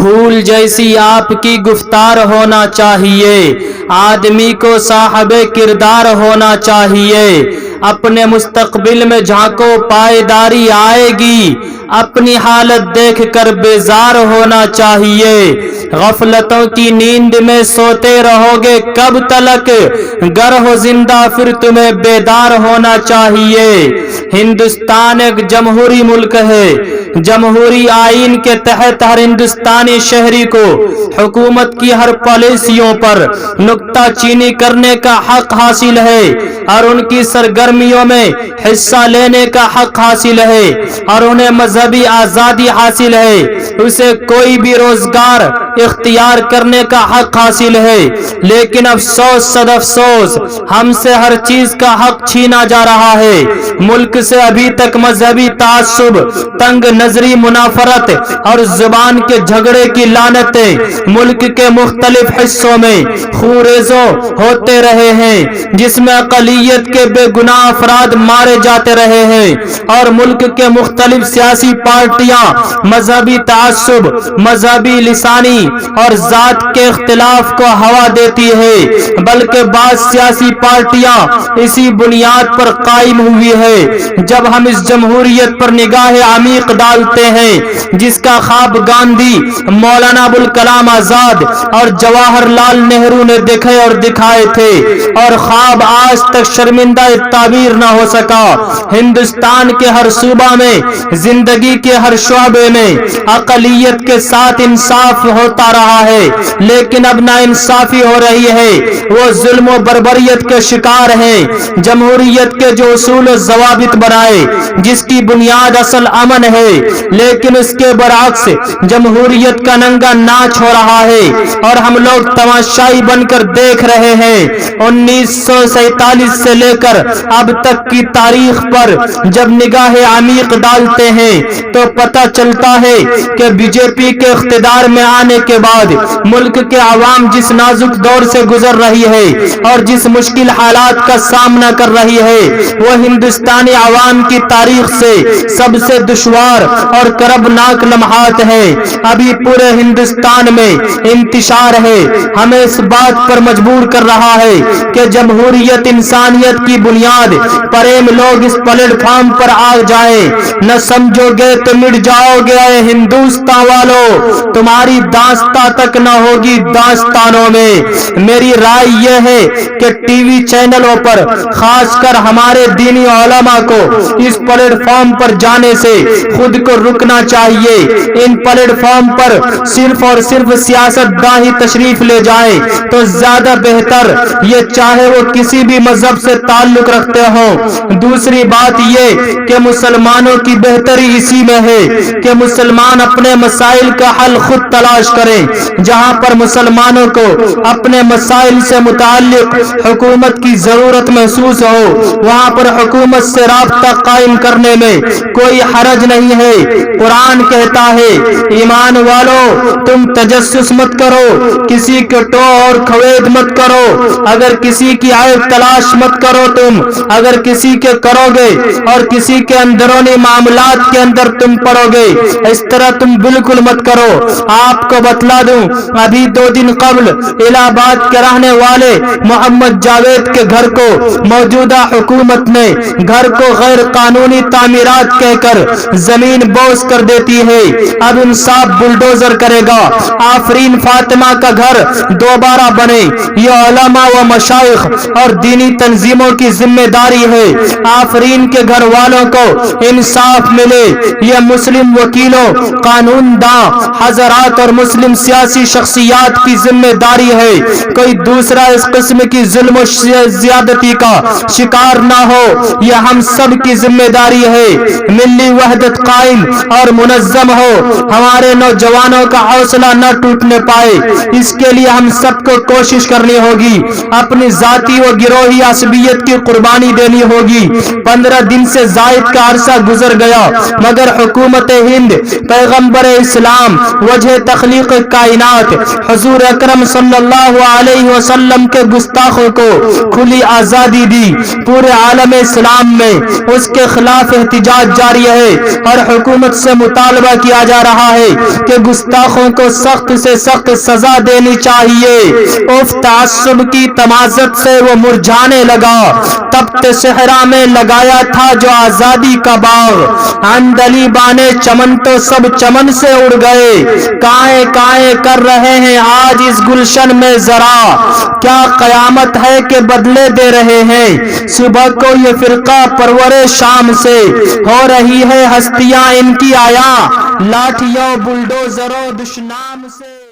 پھول جیسی آپ کی گفتار ہونا چاہیے، آدمی کو صاحب کردار ہونا چاہیے۔ اپنے مستقبل میں جھانکو، پائیداری آئے گی، اپنی حالت دیکھ کر بیزار ہونا چاہیے۔ غفلتوں کی نیند میں سوتے رہو گے کب تلک، گر ہو زندہ پھر تمہیں بیدار ہونا چاہیے۔ ہندوستان ایک جمہوری ملک ہے، جمہوری آئین کے تحت ہر ہندوستانی شہری کو حکومت کی ہر پالیسیوں پر نکتہ چینی کرنے کا حق حاصل ہے اور ان کی سرگرمیوں میں حصہ لینے کا حق حاصل ہے اور انہیں مذہبی آزادی حاصل ہے، اسے کوئی بھی روزگار اختیار کرنے کا حق حاصل ہے۔ لیکن افسوس صد افسوس، ہم سے ہر چیز کا حق چھینا جا رہا ہے۔ ملک سے ابھی تک مذہبی تعصب، تنگ نظری، منافرت اور زبان کے جھگڑے کی لعنتیں ملک کے مختلف حصوں میں خوریزوں ہوتے رہے ہیں، جس میں اقلیت کے بے گناہ افراد مارے جاتے رہے ہیں اور ملک کے مختلف سیاسی پارٹیاں مذہبی تعصب، مذہبی لسانی اور ذات کے اختلاف کو ہوا دیتی ہے، بلکہ بعض سیاسی پارٹیاں اسی بنیاد پر قائم ہوئی ہے۔ جب ہم اس جمہوریت پر نگاہ عمیق ڈالتے ہیں جس کا خواب گاندھی، مولانا ابوالکلام آزاد اور جواہر لال نہرو نے دیکھے اور دکھائے تھے، اور خواب آج تک شرمندہ تعبیر نہ ہو سکا، ہندوستان کے ہر صوبہ میں، زندگی کے ہر شعبے میں اقلیت کے ساتھ انصاف ہوتا رہا ہے، لیکن اب نا انصافی ہو رہی ہے، وہ ظلم و بربریت کے شکار ہیں۔ جمہوریت کے جو اصول و ضوابط بنائے، جس کی بنیاد اصل امن ہے، لیکن اس کے برعکس جمہوریت کا ننگا ناچ ہو رہا ہے اور ہم لوگ تماشائی بن کر دیکھ رہے ہیں۔ 1947 سے لے کر اب تک کی تاریخ پر جب نگاہ عمیق ڈالتے ہیں تو پتہ چلتا ہے کہ بی جے پی کے اقتدار میں آنے کے بعد ملک کے عوام جس نازک دور سے گزر رہی ہے اور جس مشکل حالات کا سامنا کر رہی ہے، وہ ہندوستانی عوام کی تاریخ سے سب سے دشوار اور کربناک لمحات ہیں۔ ابھی پورے ہندوستان میں انتشار ہے، ہمیں اس بات پر مجبور کر رہا ہے کہ جمہوریت انسانیت کی بنیاد پر لوگ اس پلیٹ فارم پر آ جائیں۔ نہ سمجھو گے تو مٹ جاؤ گے اے ہندوستان والو، تمہاری داستان تک نہ ہوگی داستانوں میں۔ میری رائے یہ ہے کہ ٹی وی چینلوں پر خاص کر ہمارے دینی علماء کو اس پلیٹ فارم پر جانے سے خود کو رکنا چاہیے۔ ان پلیٹ فارم پر صرف اور صرف سیاست داں ہی تشریف لے جائیں تو زیادہ بہتر، یہ چاہے وہ کسی بھی مذہب سے تعلق رکھتے ہوں۔ دوسری بات یہ کہ مسلمانوں کی بہتری اسی میں ہے کہ مسلمان اپنے مسائل کا حل خود تلاش کریں۔ جہاں پر مسلمانوں کو اپنے مسائل سے متعلق حکومت کی ضرورت محسوس ہو، وہاں پر حکومت سے رابطہ قائم کرنے میں کوئی حرج نہیں ہے۔ قرآن کہتا ہے، ایمان والو تم تجسس مت کرو، کسی کے ٹو اور کھوید مت کرو، اگر کسی کی عیب تلاش مت کرو، تم اگر کسی کے کرو گے اور کسی کے اندرونی معاملات کے اندر تم پڑو گے، اس طرح تم بالکل مت کرو۔ آپ کو بتلا دوں، ابھی 2 دن قبل الہ آباد کے رہنے والے محمد جاوید کے گھر کو موجودہ حکومت نے گھر کو غیر قانونی تعمیرات کہہ کر زمین بوس کر دیتی ہے۔ اب انصاف بلڈوزر کرے گا، آفرین فاطمہ کا گھر دوبارہ بنے، یہ علماء و مشائخ اور دینی تنظیموں کی ذمہ داری ہے۔ آفرین کے گھر والوں کو انصاف ملے، یہ مسلم وکیلوں، قانون داں حضرات اور مسلم سیاسی شخصیات کی ذمہ داری ہے۔ کوئی دوسرا اس قسم کی ظلم و زیادتی کا شکار نہ ہو، یہ ہم سب کی ذمہ داری ہے۔ ملی وحدت قائم اور منظم ہو، ہمارے نوجوانوں کا حوصلہ نہ ٹوٹنے پائے، اس کے لیے ہم سب کو کوشش کرنی ہوگی، اپنی ذاتی و گروہی عصبیت کی قربانی دینی ہوگی۔ 15 دن سے زائد کا عرصہ گزر گیا مگر حکومت ہند، پیغمبر اسلام، وجہ تخلیق خالق کائنات حضور اکرم صلی اللہ علیہ وسلم کے گستاخوں کو کھلی آزادی دی. پورے عالم اسلام میں اس کے خلاف احتجاج جاری ہے اور حکومت سے مطالبہ کیا جا رہا ہے کہ گستاخوں کو سخت سے سخت سزا دینی چاہیے. اف تعصب کی تمازت سے وہ مرجھانے لگا. تبت صحرا میں لگایا تھا جو آزادی کا باغ، عندلی بانے چمن تو سب چمن سے اڑ گئے. کائیں کائیں کر رہے ہیں آج اس گلشن میں ذرا، کیا قیامت ہے کہ بدلے دے رہے ہیں. صبح کو یہ فرقہ پرورے شام سے ہو رہی ہے ہستیاں ان کی آیا، لاٹھیوں بلڈوزروں دشنام سے.